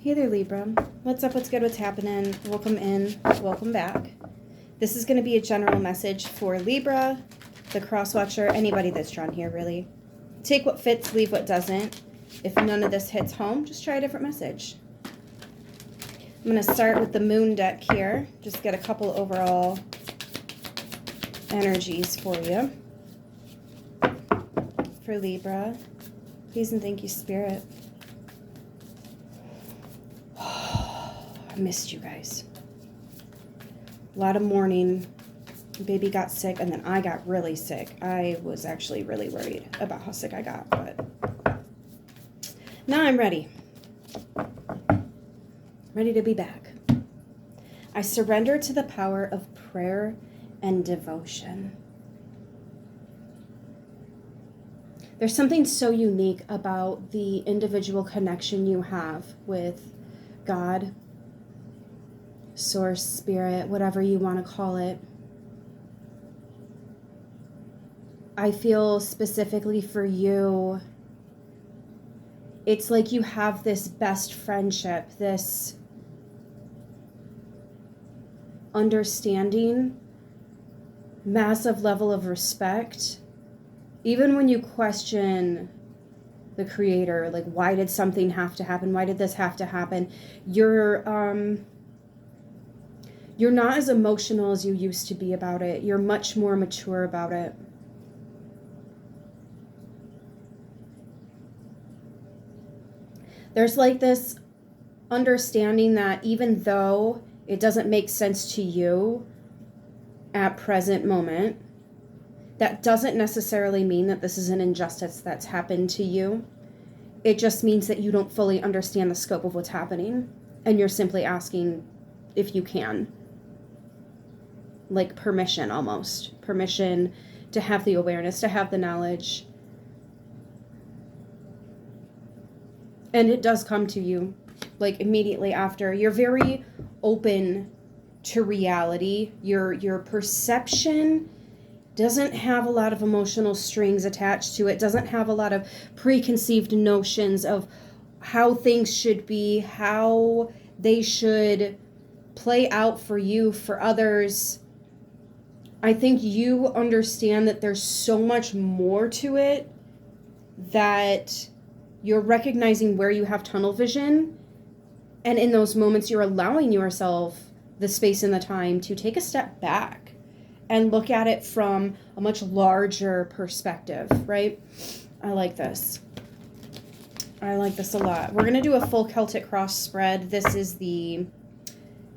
Hey there, Libra. What's up? What's good? What's happening? Welcome in. Welcome back. This is going to be a general message for Libra, the cross-watcher, anybody that's drawn here, really. Take what fits, leave what doesn't. If none of this hits home, just try a different message. I'm going to start with the moon deck here. Just get a couple overall energies for you. For Libra. Please and thank you, Spirit. I missed you guys. A lot of mourning. Baby got sick, and then I got really sick. I was actually really worried about how sick I got, but now I'm ready. Ready to be back. I surrender to the power of prayer and devotion. There's something so unique about the individual connection you have with God, Source, Spirit, whatever you want to call it. I feel specifically for you, it's like you have this best friendship, this understanding, massive level of respect. Even when you question the Creator, like, why did something have to happen? Why did this have to happen? You're not as emotional as you used to be about it. You're much more mature about it. There's like this understanding that even though it doesn't make sense to you at present moment, that doesn't necessarily mean that this is an injustice that's happened to you. It just means that you don't fully understand the scope of what's happening, and you're simply asking if you can. Like permission, almost. Permission to have the awareness, to have the knowledge. And it does come to you, like, immediately after. You're very open to reality. Your perception doesn't have a lot of emotional strings attached to it, doesn't have a lot of preconceived notions of how things should be, how they should play out for you, for others. I think you understand that there's so much more to it, that you're recognizing where you have tunnel vision, and in those moments you're allowing yourself the space and the time to take a step back and look at it from a much larger perspective, right? I like this. I like this a lot. We're going to do a full Celtic cross spread. This is the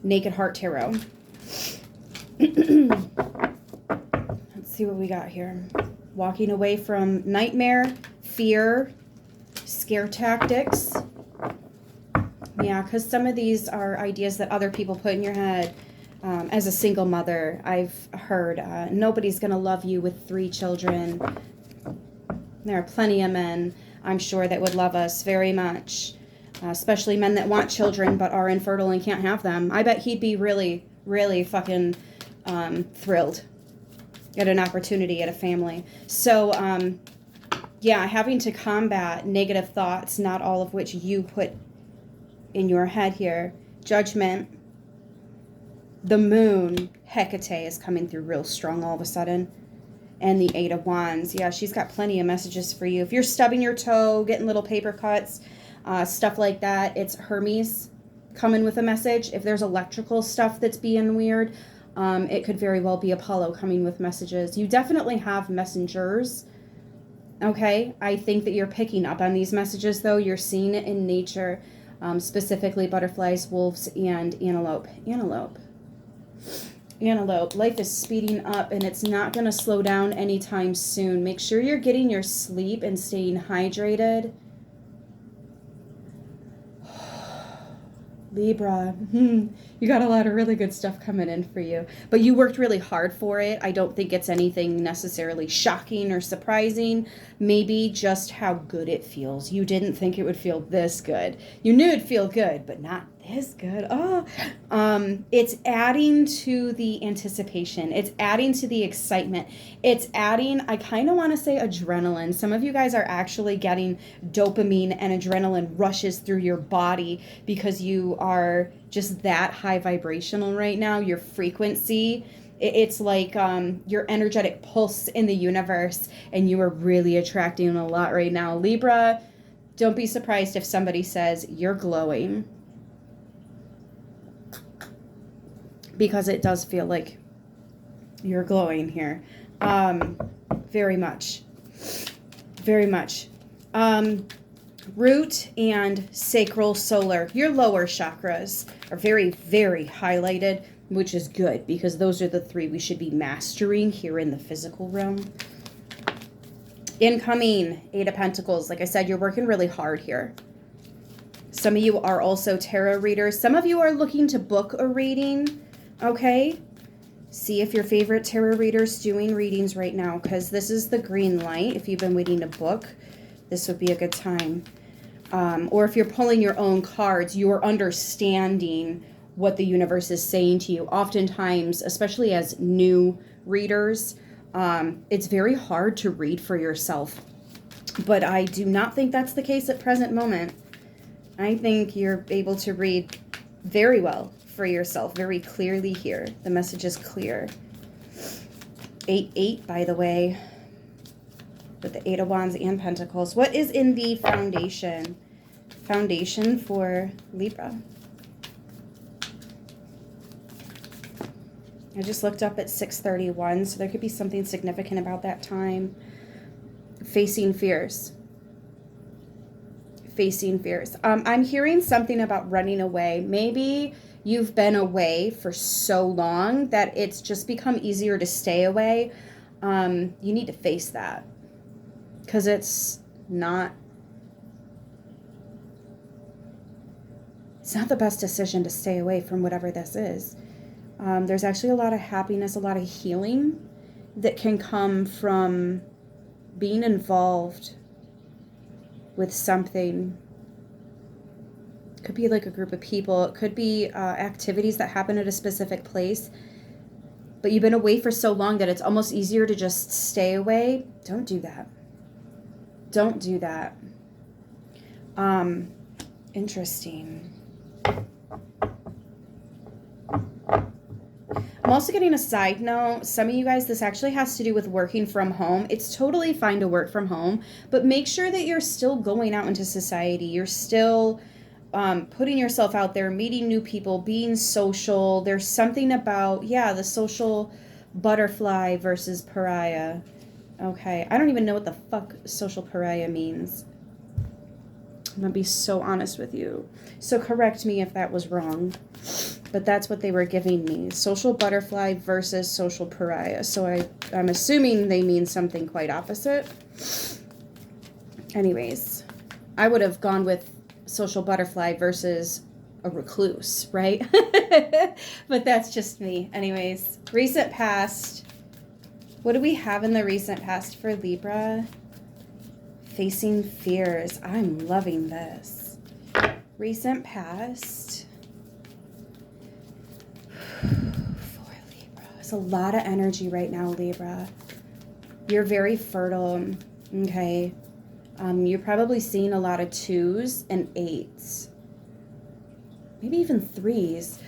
Naked Heart Tarot. Let's see what we got here. Walking away from nightmare, fear, scare tactics. Yeah, because some of these are ideas that other people put in your head. As a single mother, I've heard nobody's going to love you with 3 children. There are plenty of men, I'm sure, that would love us very much, especially men that want children but are infertile and can't have them. I bet he'd be really, really fucking thrilled at an opportunity at a family. So, yeah, having to combat negative thoughts, not all of which you put in your head here. Judgment. The moon, Hecate, is coming through real strong all of a sudden. And the 8 of Wands. Yeah, she's got plenty of messages for you. If you're stubbing your toe, getting little paper cuts, stuff like that, it's Hermes coming with a message. If there's electrical stuff that's being weird, it could very well be Apollo coming with messages. You definitely have messengers. Okay, I think that you're picking up on these messages, though. You're seeing it in nature, specifically butterflies, wolves, and antelope. Antelope. Life is speeding up, and it's not going to slow down anytime soon. Make sure you're getting your sleep and staying hydrated. Libra, you got a lot of really good stuff coming in for you. But you worked really hard for it. I don't think it's anything necessarily shocking or surprising. Maybe just how good it feels. You didn't think it would feel this good. You knew it'd feel good, but not is good. Oh, it's adding to the anticipation. It's adding to the excitement. It's adding, I kind of want to say adrenaline. Some of you guys are actually getting dopamine and adrenaline rushes through your body because you are just that high vibrational right now. Your frequency, it's like your energetic pulse in the universe, and you are really attracting a lot right now. Libra, don't be surprised if somebody says you're glowing, because it does feel like you're glowing here. Very much. Very much. Root and sacral solar, your lower chakras are very, very highlighted, which is good because those are the three we should be mastering here in the physical realm. Incoming, Eight of Pentacles. Like I said, you're working really hard here. Some of you are also tarot readers. Some of you are looking to book a reading, okay? See if your favorite tarot reader's doing readings right now, because this is the green light. If you've been waiting to book, this would be a good time. Or if you're pulling your own cards, you're understanding what the universe is saying to you. Oftentimes, especially as new readers, it's very hard to read for yourself. But I do not think that's the case at present moment. I think you're able to read very well for yourself, very clearly here. The message is clear. 8-8, by the way, with the Eight of Wands and Pentacles. What is in the foundation? Foundation for Libra. I just looked up at 6:31, so there could be something significant about that time. Facing fears. Facing fears. I'm hearing something about running away. Maybe you've been away for so long that it's just become easier to stay away. You need to face that, because it's not the best decision to stay away from whatever this is. There's actually a lot of happiness, a lot of healing that can come from being involved with something. It could be like a group of people. It could be activities that happen at a specific place. But you've been away for so long that it's almost easier to just stay away. Don't do that. Don't do that. Interesting. I'm also getting a side note. Some of you guys, this actually has to do with working from home. It's totally fine to work from home, but make sure that you're still going out into society. You're still putting yourself out there, meeting new people, being social. There's something about, yeah, the social butterfly versus pariah. Okay, I don't even know what the fuck social pariah means. I'm gonna be so honest with you. So correct me if that was wrong. But that's what they were giving me. Social butterfly versus social pariah. So I'm assuming they mean something quite opposite. Anyways, I would have gone with social butterfly versus a recluse, right? But that's just me. Anyways, recent past. What do we have in the recent past for Libra? Facing fears. I'm loving this. Recent past. For Libra. There's a lot of energy right now, Libra. You're very fertile. Okay. You're probably seeing a lot of 2s and 8s. Maybe even 3s.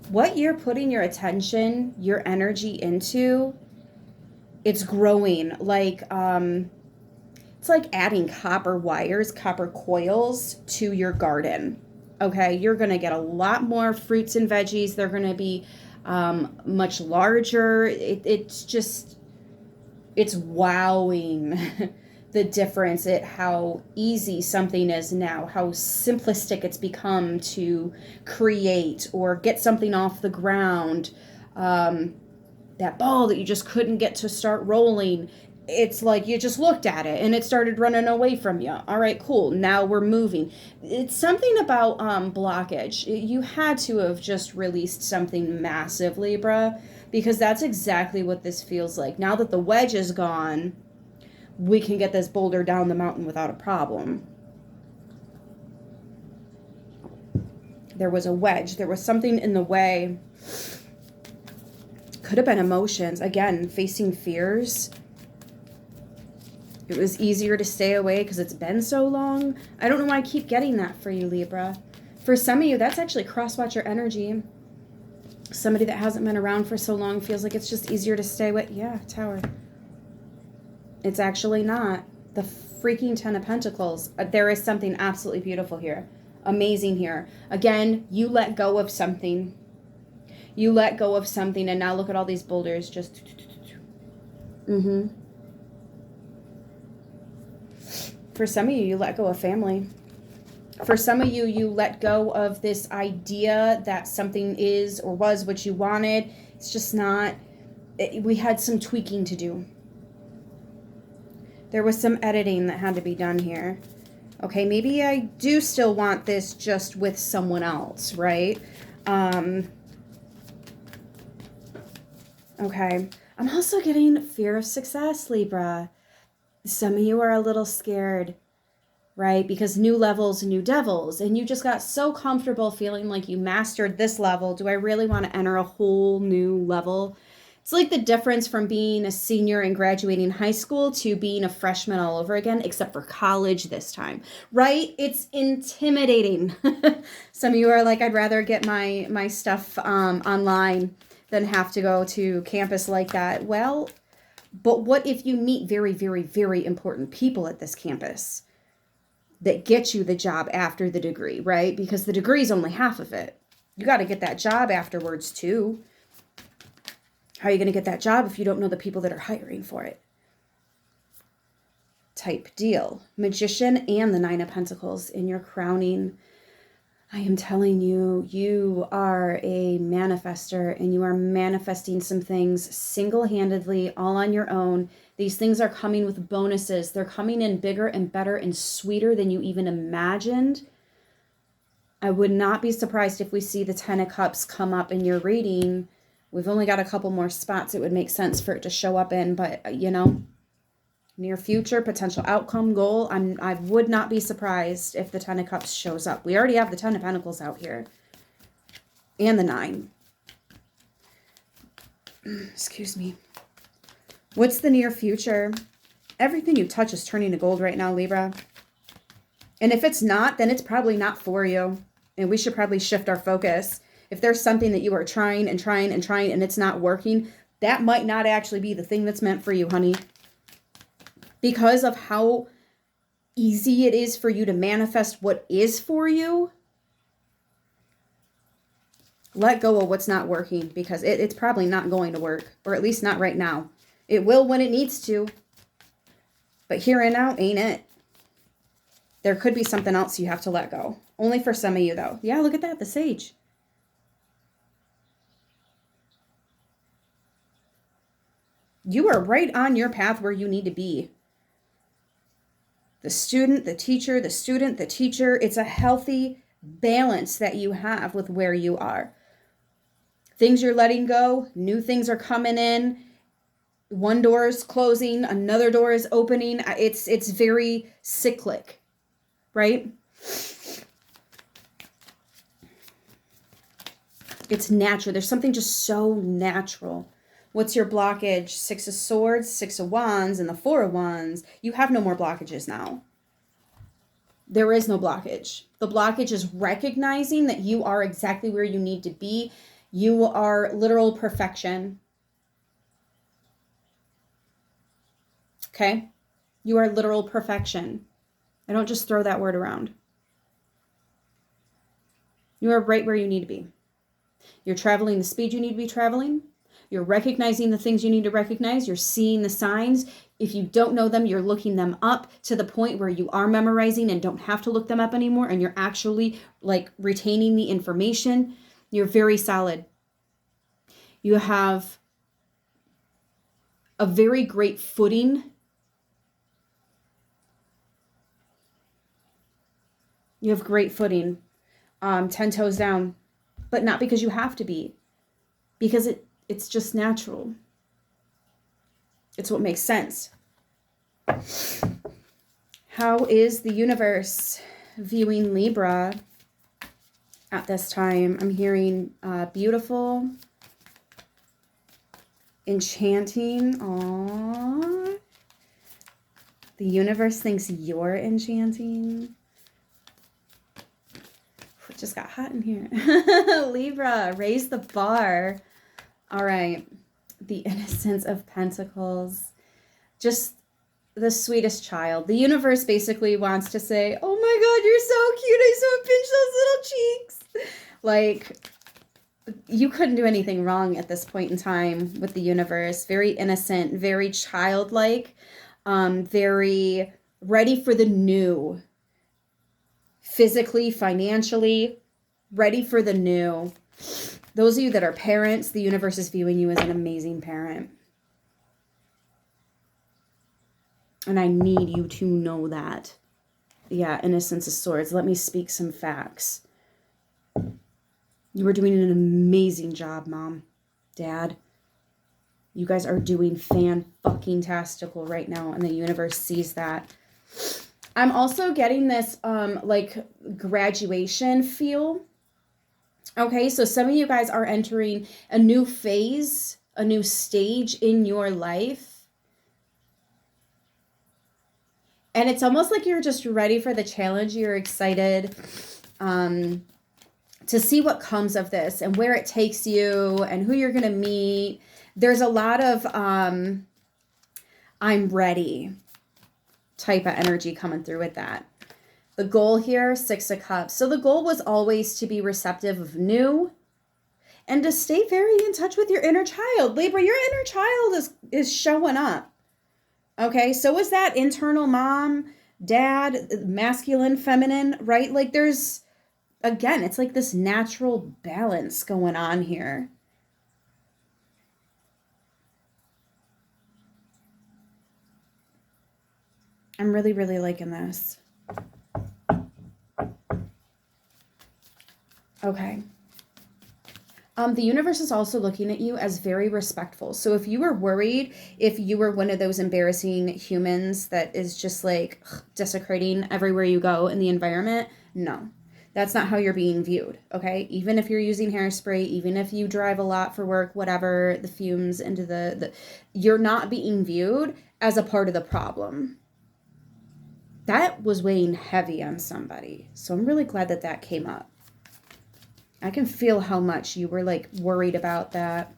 What you're putting your attention, your energy into, it's growing. Like, it's like adding copper wires, copper coils to your garden. Okay, you're going to get a lot more fruits and veggies. They're going to be much larger. It's wowing the difference at how easy something is now, how simplistic it's become to create or get something off the ground. That ball that you just couldn't get to start rolling, it's like you just looked at it and it started running away from you. All right, cool. Now we're moving. It's something about blockage. You had to have just released something massive, Libra, because that's exactly what this feels like. Now that the wedge is gone, we can get this boulder down the mountain without a problem. There was a wedge. There was something in the way. Could have been emotions. Again, facing fears. It was easier to stay away because it's been so long. I don't know why I keep getting that for you, Libra. For some of you, that's actually cross-watcher energy. Somebody that hasn't been around for so long feels like it's just easier to stay away. Yeah, Tower. It's actually not. The freaking Ten of Pentacles. There is something absolutely beautiful here. Amazing here. Again, you let go of something. You let go of something, and now look at all these boulders. Just... For some of you, you let go of family. For some of you, you let go of this idea that something is or was what you wanted. It's just not. We had some tweaking to do. There was some editing that had to be done here. Okay, maybe I do still want this just with someone else, right? Okay. I'm also getting fear of success, Libra. Some of you are a little scared, right? Because new levels, new devils. And you just got so comfortable feeling like you mastered this level. Do I really want to enter a whole new level? It's like the difference from being a senior and graduating high school to being a freshman all over again, except for college this time, right? It's intimidating. Some of you are like, I'd rather get my stuff online than have to go to campus like that. Well, but what if you meet very, very, very important people at this campus that get you the job after the degree, right? Because the degree is only half of it. You got to get that job afterwards too. How are you going to get that job if you don't know the people that are hiring for it? Type deal. Magician and the Nine of Pentacles in your crowning. I am telling you, you are a manifester and you are manifesting some things single-handedly, all on your own. These things are coming with bonuses. They're coming in bigger and better and sweeter than you even imagined. I would not be surprised if we see the Ten of Cups come up in your reading. We've only got a couple more spots it would make sense for it to show up in, but you know, near future, potential outcome, goal, I would not be surprised if the Ten of Cups shows up. We already have the Ten of Pentacles out here. And the 9. Excuse me. What's the near future? Everything you touch is turning to gold right now, Libra. And if it's not, then it's probably not for you. And we should probably shift our focus. If there's something that you are trying and trying and trying and it's not working, that might not actually be the thing that's meant for you, honey. Because of how easy it is for you to manifest what is for you, let go of what's not working because it's probably not going to work, or at least not right now. It will when it needs to, but here and now ain't it. There could be something else you have to let go. Only for some of you, though. Yeah, look at that, the Sage. You are right on your path where you need to be. The student, the teacher, the student, the teacher. It's a healthy balance that you have with where you are. Things you're letting go, new things are coming in. One door is closing, another door is opening. It's very cyclic, right? It's natural. There's something just so natural. What's your blockage? 6 of Swords, 6 of Wands, and the 4 of Wands. You have no more blockages now. There is no blockage. The blockage is recognizing that you are exactly where you need to be. You are literal perfection. Okay? You are literal perfection. I don't just throw that word around. You are right where you need to be. You're traveling the speed you need to be traveling. You're recognizing the things you need to recognize. You're seeing the signs. If you don't know them, you're looking them up to the point where you are memorizing and don't have to look them up anymore. And you're actually like retaining the information. You're very solid. You have a very great footing. You have great footing. 10 toes down. But not because you have to be. Because it's just natural. It's what makes sense. How is the universe viewing Libra at this time. I'm hearing beautiful, enchanting. Aww. The universe thinks you're enchanting. It just got hot in here. Libra, raise the bar. All right. The Innocence of Pentacles. Just the sweetest child. The universe basically wants to say, oh my God, you're so cute. I so pinch those little cheeks. Like, you couldn't do anything wrong at this point in time with the universe. Very innocent, very childlike, very ready for the new. Physically, financially, ready for the new. Those of you that are parents, the universe is viewing you as an amazing parent. And I need you to know that. Yeah, Innocence of Swords. Let me speak some facts. You are doing an amazing job, Mom, Dad. You guys are doing fan-fucking-tastical right now, and the universe sees that. I'm also getting this, like, graduation feel. Okay, so some of you guys are entering a new phase, a new stage in your life. And it's almost like you're just ready for the challenge. You're excited to see what comes of this and where it takes you and who you're going to meet. There's a lot of I'm ready type of energy coming through with that. The goal here, 6 of Cups. So the goal was always to be receptive of new and to stay very in touch with your inner child. Libra, your inner child is showing up. Okay, so is that internal mom, dad, masculine, feminine, right? Like there's, again, it's like this natural balance going on here. I'm really, really liking this. Okay. The universe is also looking at you as very respectful. So if you were worried, if you were one of those embarrassing humans that is just like desecrating everywhere you go in the environment, no, that's not how you're being viewed. Okay. Even if you're using hairspray, even if you drive a lot for work, whatever, the fumes into you're not being viewed as a part of the problem. That was weighing heavy on somebody. So I'm really glad that that came up. I can feel how much you were like worried about that.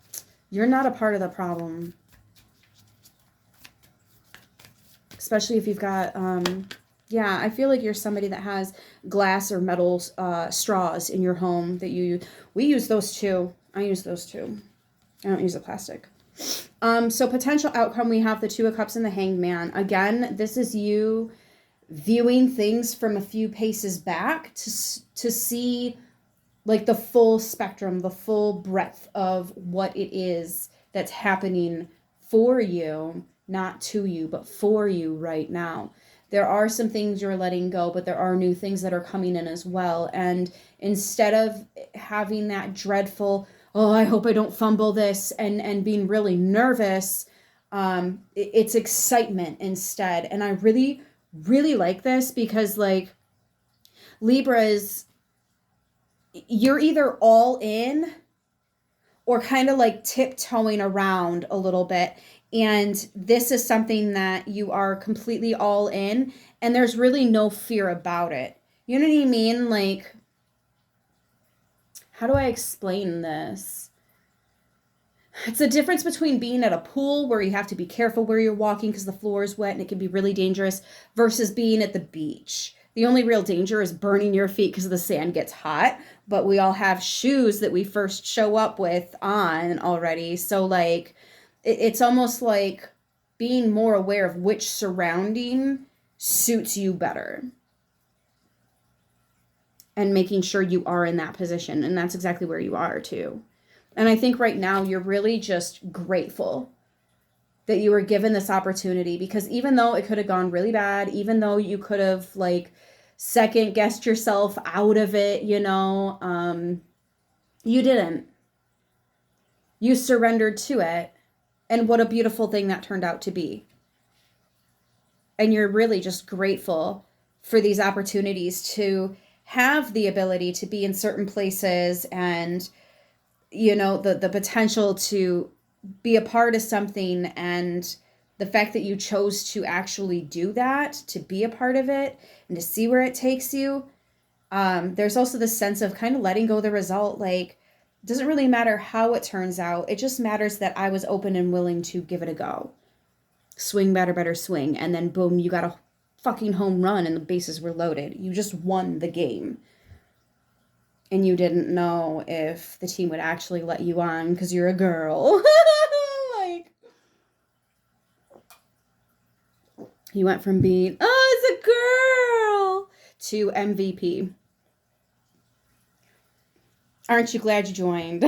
You're not a part of the problem. Especially if you've got, yeah, I feel like you're somebody that has glass or metal straws in your home that we use those too. I use those too. I don't use the plastic. So potential outcome, we have the 2 of Cups and the Hanged Man. Again, this is you viewing things from a few paces back to see like the full spectrum, the full breadth of what it is that's happening for you, not to you, but for you right now. There are some things you're letting go, but there are new things that are coming in as well. And instead of having that dreadful, oh, I hope I don't fumble this, and being really nervous, it's excitement instead. And I really, really like this because like Libras, you're either all in or kind of like tiptoeing around a little bit. And this is something that you are completely all in and there's really no fear about it. You know what I mean? Like, how do I explain this? It's a difference between being at a pool where you have to be careful where you're walking because the floor is wet and it can be really dangerous versus being at the beach. The only real danger is burning your feet because the sand gets hot, but we all have shoes that we first show up with on already. So like, it's almost like being more aware of which surrounding suits you better and making sure you are in that position. And that's exactly where you are too. And I think right now you're really just grateful that you were given this opportunity because even though it could have gone really bad, even though you could have like second guessed yourself out of it, you know, you didn't. You surrendered to it. And what a beautiful thing that turned out to be. And you're really just grateful for these opportunities to have the ability to be in certain places and, you know, the potential to be a part of something, and the fact that you chose to actually do that, to be a part of it and to see where it takes you. There's also this sense of kind of letting go of the result. Like, it doesn't really matter how it turns out. It just matters that I was open and willing to give it a go. Swing, better swing. And then boom, you got a fucking home run and the bases were loaded. You just won the game. And you didn't know if the team would actually let you on because you're a girl. Like, you went from being, oh, it's a girl, to MVP. Aren't you glad you joined?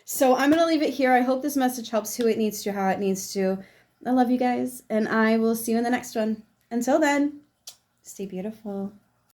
So I'm going to leave it here. I hope this message helps who it needs to, how it needs to. I love you guys, and I will see you in the next one. Until then, stay beautiful.